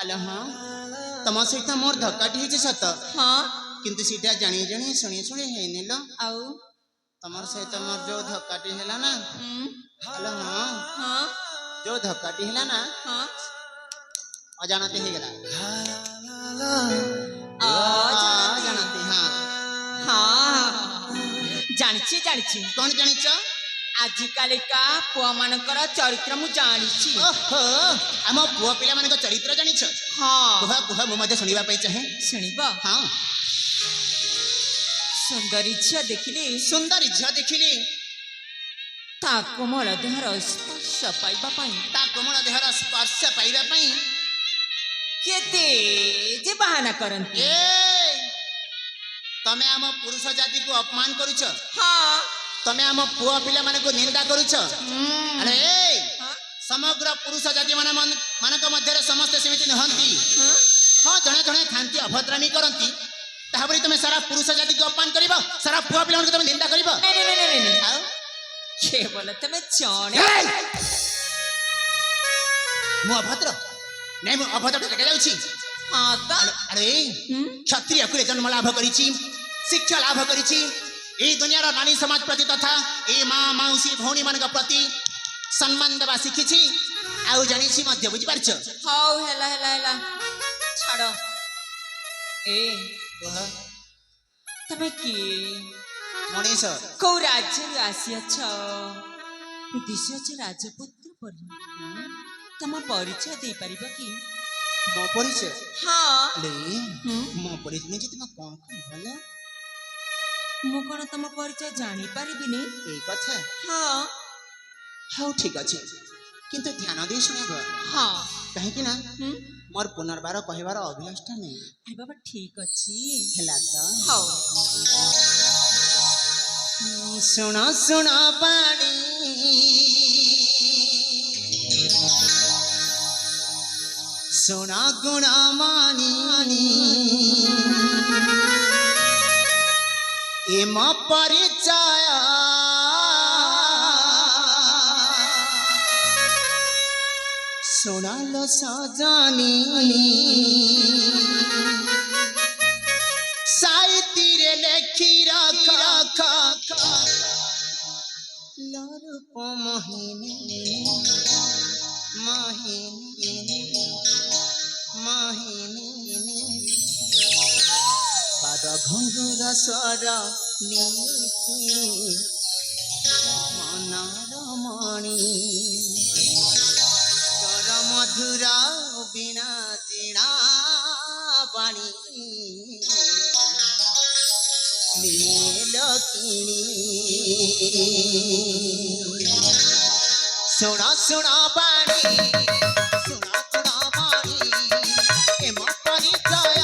ଆଲୋ ହଁ ତମ ସହିତ ମୋର ଧକ୍କାଟି ହେଇଛି ସତ ହଁ କିନ୍ତୁ ସେଟା ଜାଣି ଜାଣି ଶୁଣି ଶୁଣି ହେଇନି ଲୋ ଆଉ ତମର ସହିତ ମୋର ଯୋଉ ଧକ୍କାଟି ହେଲା ନା ଆଲୋ ହଁ ହଁ ଯୋଉ ଧକ୍କାଟି ହେଲା ନା ହଁ ଅଜାଣତେ ହେଇଗଲା ଅଜାଣତେ ହଁ ହଁ ଜାଣିଛି ଜାଣିଛି କଣ ଜାଣିଛ ଆଜିକାଲିକା ପୁଅ ମାନଙ୍କର ଚରିତ୍ର ମୁଁ ଜାଣିଛି ଓହୋ ଆମ ପୁଅ ପିଲାମାନଙ୍କ ଚରିତ୍ର ଜାଣିଛ ହଁ କୁହ କୁହ ମୁଁ ମଧ୍ୟ ଶୁଣିବା ପାଇଁ ଚାହେଁ ଶୁଣିବ ହଁ ସୁନ୍ଦରୀ ଝିଅ ଦେଖିଲି ସୁନ୍ଦରୀ ଝିଅ ଦେଖିଲି ତା କୋମଳ ଦେହର ସ୍ପର୍ଶ ପାଇବା ପାଇଁ ତା କୋମଳ ଦେହର ସ୍ପର୍ଶ ପାଇବା ପାଇଁ କେତେ ଯେ ବାହାନା କରନ୍ତି ଏ ତମେ ଆମ ପୁରୁଷ ଜାତିକୁ ଅପମାନ କରୁଛ ହଁ ତମେ ଆମ ପୁଅ ପିଲାମାନଙ୍କୁ ନିନ୍ଦା କରୁଛ ଆରେ ସମଗ୍ର ପୁରୁଷ ଜାତି ମାନଙ୍କ ମଧ୍ୟରେ ସମସ୍ତେ ସେମିତି ନୁହନ୍ତି ହଁ ଜଣେ ଜଣେ ଥାନ୍ତି ଅଭଦ୍ରାମୀ କରନ୍ତି ତାହା ବୋଲି ତମେ ସାରା ପୁରୁଷ ଜାତିକୁ ଅପମାନ କରିବ ସାରା ପୁଅ ପିଲାମାନଙ୍କୁ ତମେ ନିନ୍ଦା କରିବ ଆଉ କେବଳ ତମେ ଜଣେ ମୁଁ ଅଭଦ୍ର ନାଇଁ ମୁଁ ଅଭଦ୍ର ଦେଖାଯାଉଛି ହଁ ତ ଆରେ କ୍ଷତ୍ରିୟ କୁଳେ ଜନ୍ମ ଲାଭ କରିଛି ଶିକ୍ଷା ଲାଭ କରିଛି এই দুনিয়ার নারী সমাজ প্রতি তথা এই মা মাউসী ভৌণী ମାନଙ୍କ প্রতি সম্মান দেবা শিখিছি আউ জানিছি মধ্য বুঝি পারছ ହଉ ହେଲା ହେଲା ହେଲା ଛାଡ଼ ଏ ତମେ କିଏ ମଣିଷ କୋଉ ରାଜ୍ୟରୁ ଆସିଅଛ ଦିଶୁଅଛ ରାଜପୁତ୍ର ପରି ତମ ପରିଚୟ ଦେଇପାରିବ କି ମୋ ପରିଚୟ ହଁ ଆରେ ମୋ ପରିଚୟ ନେଇ ତମେ କଣ କଣ ଭଲ ମୁଁ କଣ ତମ ପରିଚୟ ଜାଣିପାରିବିନି এই কথা ହଁ ହଉ ଠିକ ଅଛି କିନ୍ତୁ ଧ୍ୟାନ ଦେଇ ଶୁଣିବ ହଁ କାହିଁକି ନା ମୋର ପୁନର୍ବାର କହିବାର ଅଭ୍ୟାସଟା ନେଇ ଆରେ ବାବା ଠିକ ଅଛି ହେଲା ତ ହଉ ଶୁଣ ଶୁଣ ପାଣି ଶୁଣ ଗୁଣ ମାନି ଏ ମୋ ପରିଚୟ ଶୁଣାଲୋ ସଜନୀ ସାଇତିରେ ଲେଖି ରଖ ରୂପ ମୋହିନୀ ମୋହିନୀ ମୋହିନୀ ପାଦ ଘୁଙ୍ଗୁର ସ୍ୱର ମନର ମଣି ତୋର ମଧୁର ବିଣା ଜିଣା ବାଣୀ নীল কিনি শোনা শোনা বাণী শোনা শোনা বাণী এম পরিচয়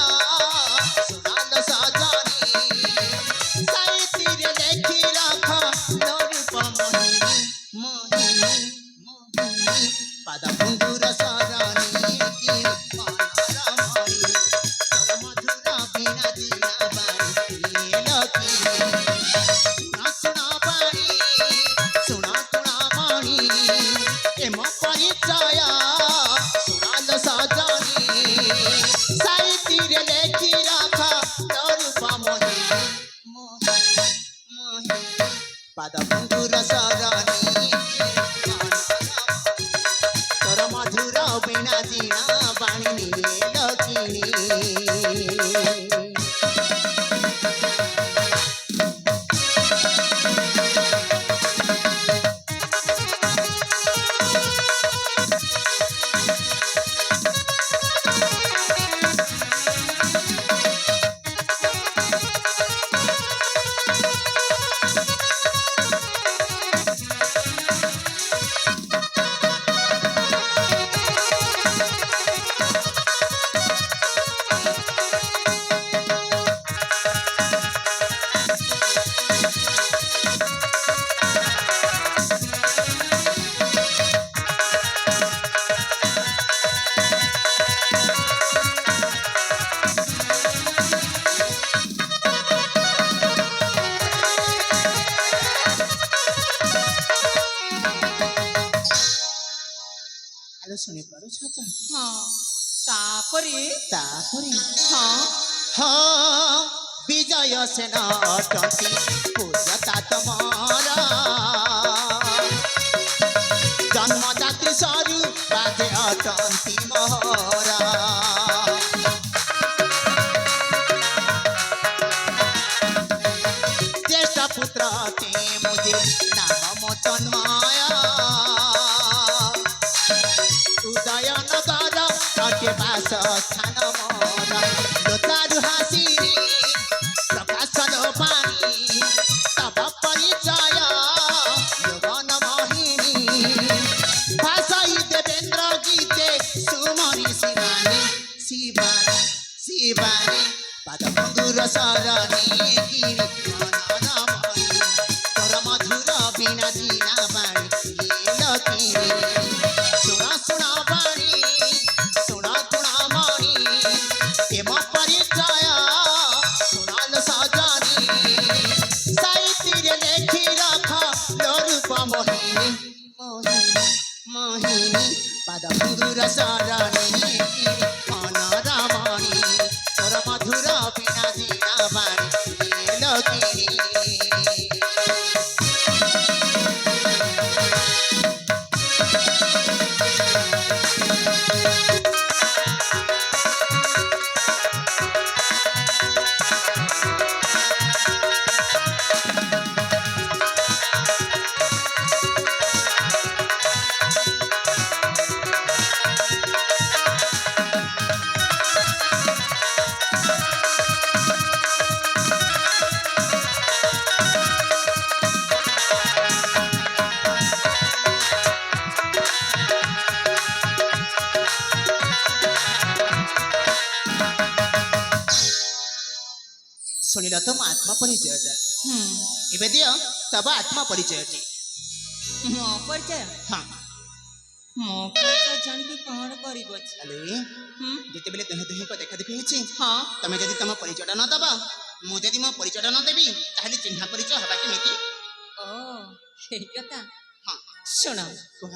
শোনাল সজনী সাইতিরে লেখি রাখ রূপ মোহিনী মোহিনী মোহিনী পাদ ঘুঙ্গুর সরণী মনোরমণী তোর মধুর বিনা দিনা বাণী পাদবন্ধুর সরণী তোর মধুর বিনা জিনা বাণী লক্ষ্মী শুনে পারো ହଁ ତା ତାପରେ ତାପରେ ହଁ ହଁ ବିଜୟ ସେନ ଅଟନ୍ତି ପୂଜତା ତମର ଜନ୍ମଦାତ୍ରୀ ସରୁ ବାଦେ ଅଟନ୍ତି ମୋହର জ্যেষ্ঠ পুত্র তে মুদে নাম মতন্ময় উদয়নগর অটে বাস স্থান মোর লোতারু হাসি প্রকাশন পানি তব পরিচয় যৌবন মোহিনী ভাষাই দেবেন্দ্র গীতে সুমরি শিবানী শিবানী শিবানী পাদ ভঙ্গুর শরণে গিরি মনরময়ী তোর মধুর বিনা দিনা বাণী লকিনী শুণ শুণ বাণী শুণ তুণ মণি এম পরিচয় শুণল সজনী সাহিত্যে লেখি রাখ লোরূপ মোহিনী মোহিনী মোহিনী পাদ ভঙ্গুর শরণে গিরি মনরময়ী তোর মধুর বিনা দিনা বাণী লকিনী শুনিল তো ମୋ ଆତ୍ମ ପରିଚୟଟା ହୁଁ ଏବେ ଦିଅ ତବ ଆତ୍ମ ପରିଚୟଟି ମୋ ପରିଚୟ ହଁ ମୋ ପରିଚୟ ଜାଣିକି କ'ଣ କରିବ ଯେ? ଆଲେ ହୁଁ ଯେତେବେଳେ ଦୁହେଁ ଦୁହିଁଙ୍କ ଦେଖା ଦେଖି ହେଇଛି ହଁ ତମେ ଯଦି ତମ ପରିଚୟଟା ନ ଦବ ମୁଁ ଯଦି ମୋ ପରିଚୟଟା ନ ଦେବି ତାହେଲେ ଚିହ୍ନା ପରିଚୟ ହବା କେମିତି ଓ ସେଇ କଥା ହଁ ଶୁଣ କୁହ